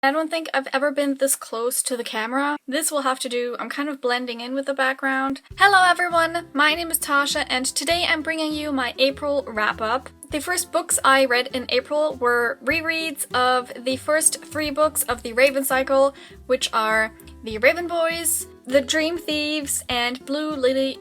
I don't think I've ever been this close to the camera. This will have to do. I'm kind of blending in with the background. Hello everyone, my name is Tasha and today I'm bringing you my April wrap-up. The first books I read in April were rereads of the first 3 books of the Raven cycle, which are The Raven Boys, The Dream Thieves, and Blue Lily,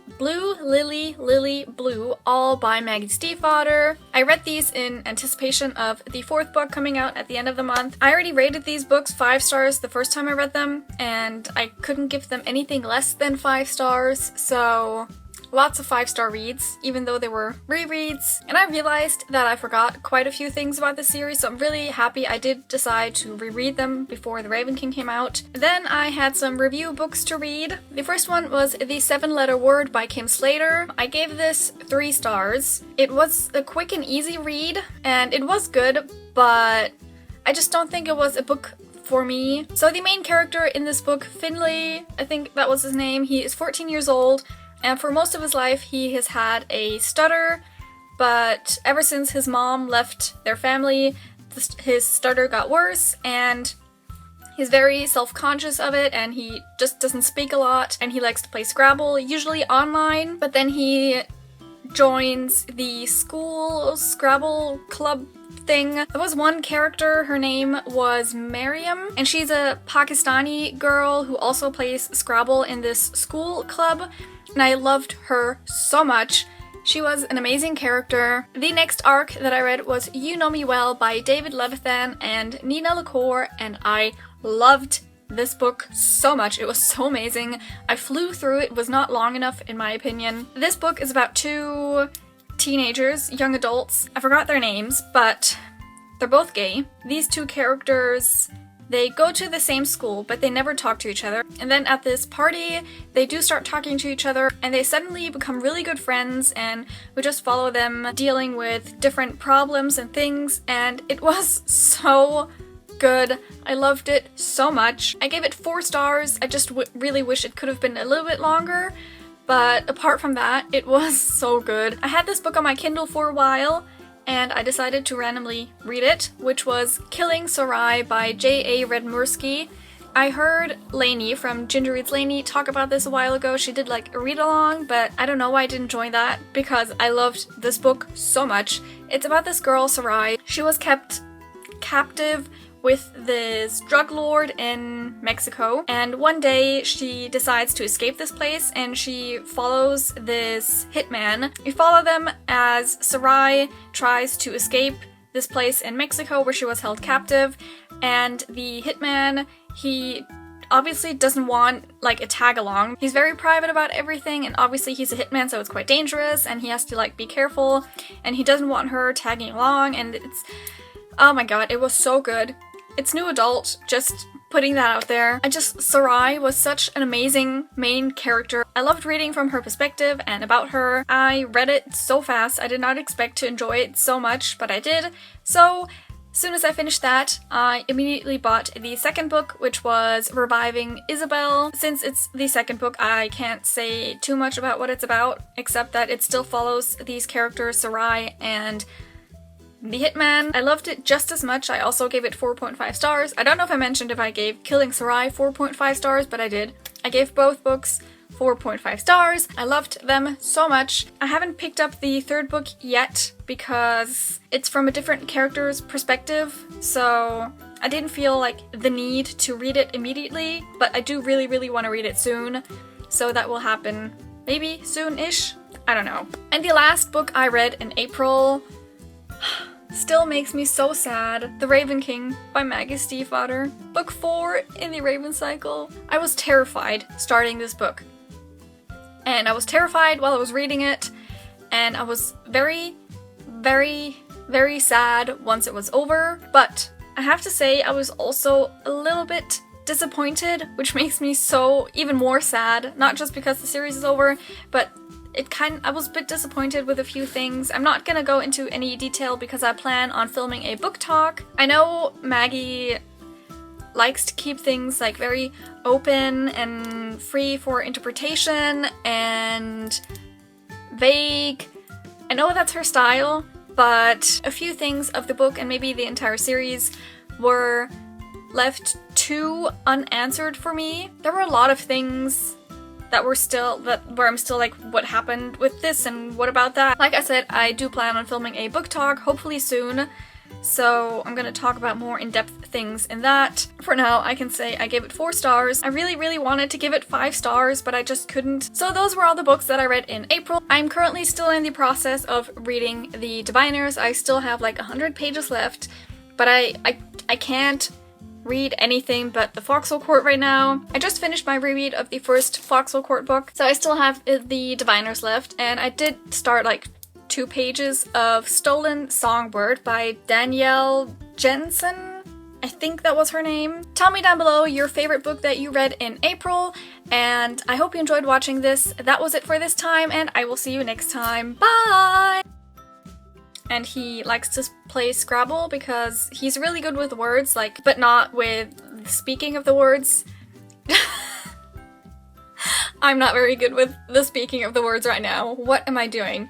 all by Maggie Stiefvater. I read these in anticipation of the 4th book coming out at the end of the month. I already rated these books 5 stars the first time I read them, and I couldn't give them anything less than 5 stars, so lots of 5-star reads, even though they were rereads. And I realized that I forgot quite a few things about the series, so I'm really happy I did decide to reread them before The Raven King came out. Then I had some review books to read. The first one was The 7-Letter Word by Kim SLATER. I gave this 3 stars. It was a quick and easy read, and it was good, but I just don't think it was a book for me. So the main character in this book, Finley, I think that was his name, he is 14 years old. And for most of his life, he has had a stutter, but ever since his mom left their family, his stutter got worse, and he's very self-conscious of it, and he just doesn't speak a lot, and he likes to play Scrabble, usually online, but then he joins the school Scrabble club thing. There was one character, her name was Mariam, and she's a Pakistani girl who also plays Scrabble in this school club. And I loved her so much. She was an amazing character. The next arc that I read was You Know Me Well by David Levithan and Nina LACOUR, and I loved this book so much. It was so amazing. I flew through it. It was not long enough in my opinion. This book is about 2 teenagers, young adults. I forgot their names, but they're both gay. These 2 characters, they go to the same school, but they never talk to each other. And then at this party, they do start talking to each other, and they suddenly become really good friends, and we just follow them dealing with different problems and things, and it was so good. I loved it so much. I gave it 4 stars. I just really wish it could have been a little bit longer, but apart from that, it was so good. I had this book on my Kindle for a while, and I decided to randomly read it, which was Killing Sarai by J.A. Redmursky. I heard Lainey from Ginger Reads Lainey talk about this a while ago. She did like a read-along, but I don't know why I didn't join that because I loved this book so much. It's about this girl, Sarai. She was kept captive with this drug lord in Mexico, and one day she decides to escape this place and she follows this hitman. We follow them as Sarai tries to escape this place in Mexico where she was held captive, and the hitman, he obviously doesn't want like a tag along. He's very private about everything, and obviously he's a hitman, so it's quite dangerous and he has to like be careful, and he doesn't want her tagging along, and it's, oh my god, it was so good. It's new adult, just putting that out there. Sarai was such an amazing main character. I loved reading from her perspective and about her. I read it so fast. I did not expect to enjoy it so much, but I did. So as soon as I finished that, I immediately bought the 2nd book, which was Reviving Isabel. Since it's the 2nd book, I can't say too much about what it's about, except that it still follows these characters, Sarai and the hitman. I loved it just as much. I also gave it 4.5 stars. I don't know if I mentioned if I gave Killing Sarai 4.5 stars, but I did. I gave both books 4.5 stars. I loved them so much. I haven't picked up the 3rd book yet because it's from a different character's perspective, so I didn't feel like the need to read it immediately, but I do really want to read it soon, so that will happen maybe soon-ish. I don't know. And the last book I read in April still makes me so sad. The Raven King by Maggie Stiefvater. Book 4 in the Raven cycle. I was terrified starting this book. And I was terrified while I was reading it. And I was very sad once it was over. But I have to say I was also a little bit disappointed, which makes me so even more sad. Not just because the series is over, but I was a bit disappointed with a few things. I'm not gonna go into any detail because I plan on filming a book talk. I know Maggie likes to keep things like very open and free for interpretation and vague. I know that's her style, but a few things of the book and maybe the entire series were left too unanswered for me. There were a lot of things that were still, where I'm still like, what happened with this and what about that? Like I said, I do plan on filming a book talk, hopefully soon. So I'm gonna talk about more in-depth things in that. For now, I can say I gave it 4 stars. I really, really wanted to give it 5 stars, but I just couldn't. So those were all the books that I read in April. I'm currently still in the process of reading the Diviners. I still have like 100 pages left, but I can't read anything but the Foxhole Court right now. I just finished my reread of the first Foxhole Court book, so I still have the Diviners left, and I did start like 2 pages of Stolen Songbird by Danielle Jensen. I think that was her name. Tell me down below your favorite book that you read in April, and I hope you enjoyed watching this. That was it for this time, and I will see you next time. Bye! And he likes to play Scrabble because he's really good with words, like, but not with speaking of the words. I'm not very good with the speaking of the words right now. What am I doing?